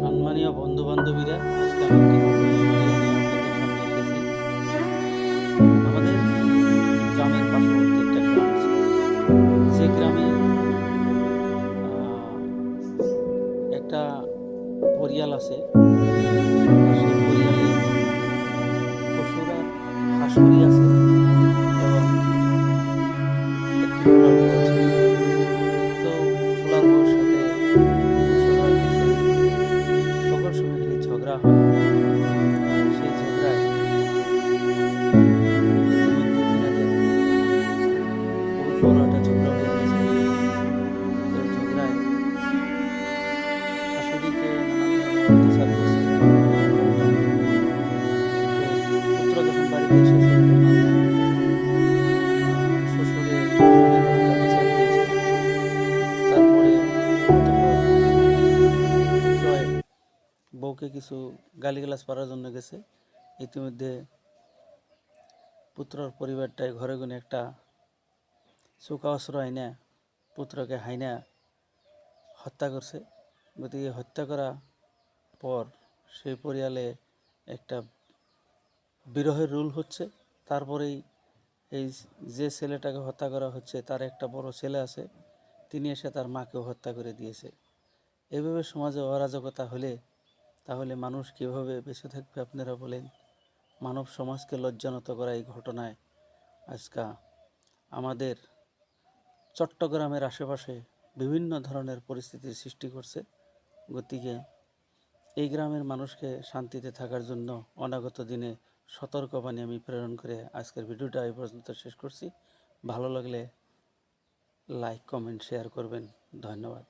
সম্মানীয় বন্ধু বান্ধবীরা, আজকে আমি একটি নতুন ভিডিও নিয়ে আপনাদের সামনে এসেছি। আমাদের গ্রামের পার্শ্ববর্তী একটা গ্রাম আছে, যে গ্রামে একটা পরিয়াল আছে। সেই পরিয়ালে পশুর আর হাঁসুরি আছে এবং একটি ফুলার বউ আছে। তো ফুলার বউর সাথে পশুর আর হাঁসুরি সকল সময় খালি ঝগড়া হয়। সেই ঝগড়ায় ইতিমধ্যে তিনাদের বহুত বড় একটা ঝগড়া হয়ে গেছে। তো ঝগড়ায় শাশুড়িকে নানানভাবে অত্যাচার করছে বউটা। তো পুত্র যখন বাড়িতে এসেছে তখন শ্বশুরে অনেক অত্যাচার দিয়েছে। তারপরে অতঃপর পুত্র বউকে কিছু গালিগালাজ করার জন্য গেছে। ইতিমধ্যে পুত্রর পরিবারটাই ঘরে গুনে একটা চোকা অস্ত্র আইনা পুত্রকে হাইনা হত্যা করছে। গতিকে হত্যা করা পর সেই পরিয়ালে একটা বিরহের রুল হচ্ছে। তারপরেই এই যে ছেলেটাকে হত্যা করা হচ্ছে তার একটা বড় ছেলে আছে, তিনি এসে তার মাকেও হত্যা করে দিয়েছে। এভাবে সমাজে অরাজকতা হলে তাহলে মানুষ কীভাবে বেঁচে থাকবে আপনারা বলেন? মানব সমাজকে লজ্জানত করা এই ঘটনায় আজকা আমাদের চট্টগ্রামের আশেপাশে বিভিন্ন ধরনের পরিস্থিতির সৃষ্টি করছে। গতিকে এই গ্রামের মানুষকে শান্তিতে থাকার জন্য অনাগত দিনে সতর্কবাণী আমি প্রেরণ করে আজকের ভিডিওটা এই পর্যন্ত শেষ করছি। ভালো লাগলে লাইক, কমেন্ট, শেয়ার করবেন। ধন্যবাদ।